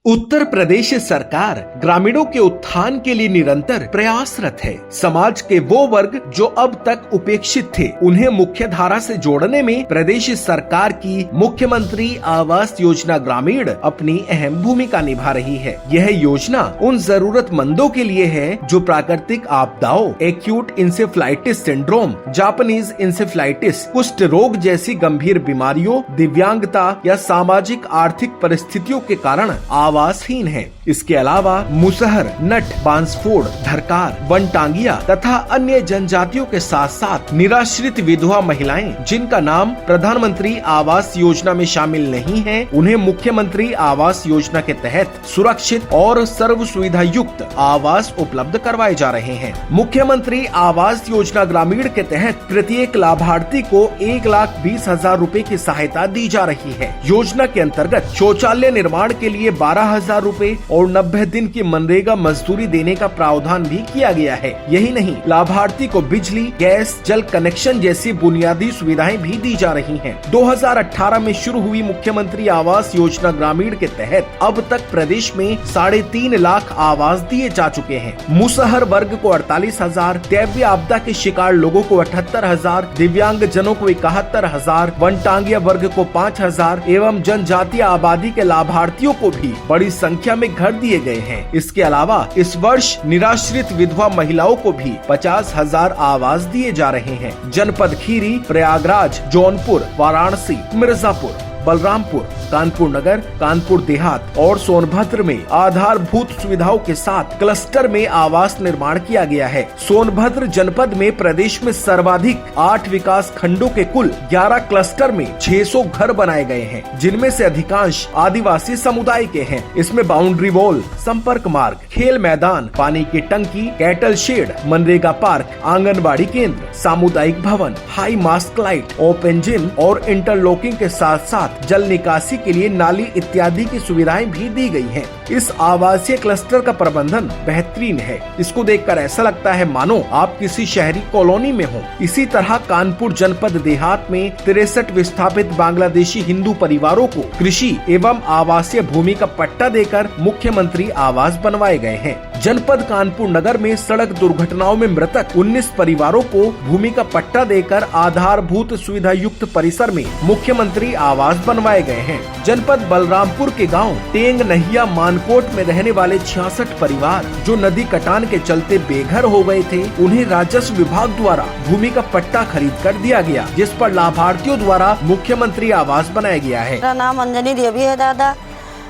उत्तर प्रदेश सरकार ग्रामीणों के उत्थान के लिए निरंतर प्रयासरत है। समाज के वो वर्ग जो अब तक उपेक्षित थे, उन्हें मुख्य धारा से जोड़ने में प्रदेश सरकार की मुख्यमंत्री आवास योजना ग्रामीण अपनी अहम भूमिका निभा रही है। यह योजना उन जरूरतमंदों के लिए है जो प्राकृतिक आपदाओं, acute encephalitis syndrome, Japanese encephalitis, कुष्ठ रोग जैसी गंभीर बीमारियों, दिव्यांगता या सामाजिक आर्थिक परिस्थितियों के कारण आवासहीन है। इसके अलावा मुसहर, नट, बांसफोड़, धरकार, वनटांगिया तथा अन्य जनजातियों के साथ साथ निराश्रित विधवा महिलाएं जिनका नाम प्रधानमंत्री आवास योजना में शामिल नहीं है, उन्हें मुख्यमंत्री आवास योजना के तहत सुरक्षित और सर्व सुविधा युक्त आवास उपलब्ध करवाए जा रहे हैं। मुख्यमंत्री आवास योजना ग्रामीण के तहत प्रत्येक लाभार्थी को 1,20,000 रूपए की सहायता दी जा रही है। योजना के अंतर्गत शौचालय निर्माण के लिए 12,000 रूपए और 90 दिन की मनरेगा मजदूरी देने का प्रावधान भी किया गया है। यही नहीं, लाभार्थी को बिजली, गैस, जल कनेक्शन जैसी बुनियादी सुविधाएं भी दी जा रही हैं। 2018 में शुरू हुई मुख्यमंत्री आवास योजना ग्रामीण के तहत अब तक प्रदेश में 3.5 लाख आवास दिए जा चुके हैं। मुसहर वर्ग को 48,000, दैवीय आपदा के शिकार लोगों को 78,000, दिव्यांग जनों को 71,000, वनटांगिया वर्ग को 5,000 एवं जनजातीय आबादी के लाभार्थियों को भी बड़ी संख्या में घर दिए गए हैं। इसके अलावा इस वर्ष निराश्रित विधवा महिलाओं को भी 50,000 आवास दिए जा रहे हैं। जनपद खीरी, प्रयागराज, जौनपुर, वाराणसी, मिर्जापुर, बलरामपुर, कानपुर नगर, कानपुर देहात और सोनभद्र में आधारभूत सुविधाओं के साथ क्लस्टर में आवास निर्माण किया गया है। सोनभद्र जनपद में प्रदेश में सर्वाधिक 8 विकास खंडों के कुल 11 क्लस्टर में 600 घर बनाए गए हैं, जिनमें से अधिकांश आदिवासी समुदाय के हैं। इसमें बाउंड्री वॉल, संपर्क मार्ग, खेल मैदान, पानी की टंकी, cattle shed, MNREGA park, anganwadi केंद्र, सामुदायिक भवन, high mast light, open gym और इंटरलॉकिंग के साथ साथ जल निकासी के लिए नाली इत्यादि की सुविधाएं भी दी गई हैं। इस आवासीय क्लस्टर का प्रबंधन बेहतरीन है। इसको देखकर ऐसा लगता है मानो आप किसी शहरी कॉलोनी में हो। इसी तरह कानपुर जनपद देहात में 63 विस्थापित बांग्लादेशी हिंदू परिवारों को कृषि एवं आवासीय भूमि का पट्टा देकर मुख्यमंत्री आवास बनवाए गए हैं। जनपद कानपुर नगर में सड़क दुर्घटनाओं में मृतक 19 परिवारों को भूमि का पट्टा देकर आधारभूत सुविधा युक्त परिसर में मुख्यमंत्री आवास बनवाए गए हैं। जनपद बलरामपुर के गांव टेंग नहिया मानकोट में रहने वाले 66 परिवार जो नदी कटान के चलते बेघर हो गए थे, उन्हें राजस्व विभाग द्वारा भूमि का पट्टा खरीद कर दिया गया, जिस पर लाभार्थियों द्वारा मुख्यमंत्री आवास बनाया गया है। मेरा नाम अंजनी देवी है दादा,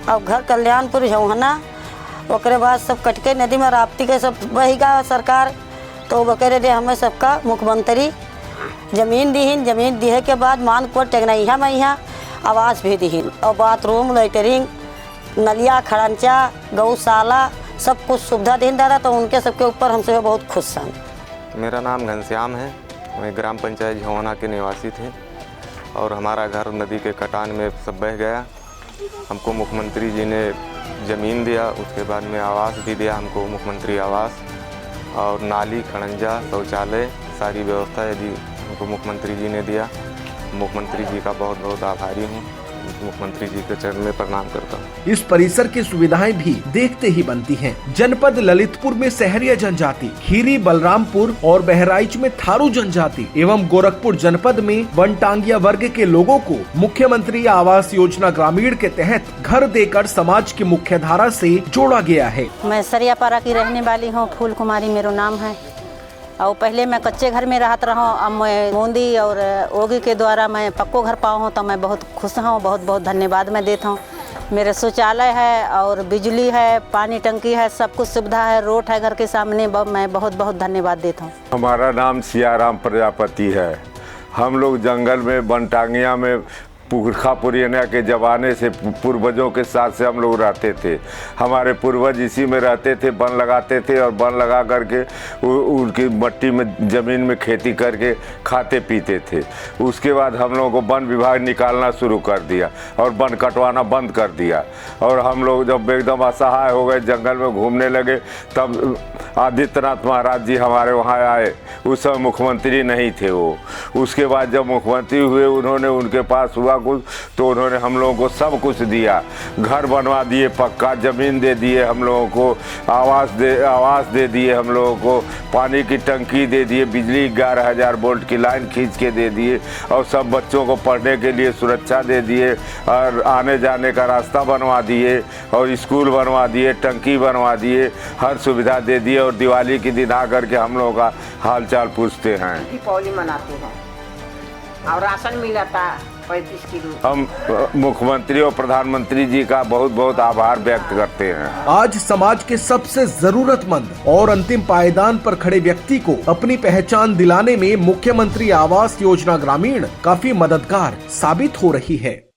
अब घर कल्याणपुर जौहना, ओकरे बाद सब कटके नदी में राप्ती के सब बहिगा सरकार, तो बकरे दे हमें सबका मुख्यमंत्री जमीन दीहिन। जमीन दिए के बाद मानकोट टेगनैया में यहाँ आवास भी दीहिन और बाथरूम, लैटरिंग, नलिया, खड़ंचा, गौशाला सब कुछ सुविधा दीहिन दादा, तो उनके सबके ऊपर हमसे बहुत खुश हैं। मेरा नाम घनश्याम है, मैं ग्राम पंचायत झौना के निवासी थे और हमारा घर नदी के कटान में सब बह गया। हमको मुख्यमंत्री जी ने ज़मीन दिया, उसके बाद में आवास भी दिया हमको, मुख्यमंत्री आवास और नाली, खड़ंजा, शौचालय सारी व्यवस्था यदि हमको मुख्यमंत्री जी ने दिया। मुख्यमंत्री जी का बहुत बहुत आभारी हूँ। मुख्यमंत्री जी के चरण में प्रणाम करता हूँ। इस परिसर की सुविधाएं भी देखते ही बनती हैं। जनपद ललितपुर में सहरिया जनजाति, खीरी, बलरामपुर और बहराइच में थारू जनजाति एवं गोरखपुर जनपद में वनटांगिया वर्ग के लोगों को मुख्यमंत्री आवास योजना ग्रामीण के तहत घर देकर समाज की मुख्य धारा से जोड़ा गया है। मैं सरियापारा की रहने वाली हूँ, फूल कुमारी मेरा नाम है और पहले मैं कच्चे घर में रहत रहा हूँ। अब मैं मोदी और ओगी के द्वारा मैं पक्को घर पाऊँ हूँ, तो मैं बहुत खुश हूँ। बहुत बहुत धन्यवाद मैं देता हूँ। मेरे शौचालय है और बिजली है, पानी टंकी है, सब कुछ सुविधा है, रोड है घर के सामने। मैं बहुत बहुत धन्यवाद देता हूँ। हमारा नाम सियाराम प्रजापति है। हम लोग जंगल में वनटांगिया में पुरखा पुराने के ज़माने से पूर्वजों के साथ से हम लोग रहते थे। हमारे पूर्वज इसी में रहते थे, वन लगाते थे और वन लगा करके उनकी मट्टी में ज़मीन में खेती करके खाते पीते थे। उसके बाद हम लोगों को वन विभाग निकालना शुरू कर दिया और वन कटवाना बंद कर दिया और हम लोग जब एकदम असहाय हो गए, जंगल में घूमने लगे, तब आदित्यनाथ महाराज जी हमारे वहाँ आए, उस समय मुख्यमंत्री नहीं थे वो। उसके बाद जब मुख्यमंत्री हुए, उन्होंने उनके पास हुआ कुछ तो उन्होंने हम लोगों को सब कुछ दिया, घर बनवा दिए, पक्का ज़मीन दे दिए हम लोगों को, आवास दे दिए हम लोगों को, पानी की टंकी दे दिए, बिजली 11,000 वोल्ट की लाइन खींच के दे दिए, और सब बच्चों को पढ़ने के लिए सुरक्षा दे दिए, और आने जाने का रास्ता बनवा दिए, और स्कूल बनवा दिए, टंकी बनवा दिए, हर सुविधा दे दिए। और दिवाली के दिन आकर के हम लोगों का हाल चाल पूछते हैं। दीपावली मनाते हैं और राशन मिला था 35 किलो। हम मुख्यमंत्री और प्रधानमंत्री जी का बहुत बहुत आभार व्यक्त करते हैं। आज समाज के सबसे जरूरतमंद और अंतिम पायदान पर खड़े व्यक्ति को अपनी पहचान दिलाने में मुख्यमंत्री आवास योजना ग्रामीण काफी मददगार साबित हो रही है।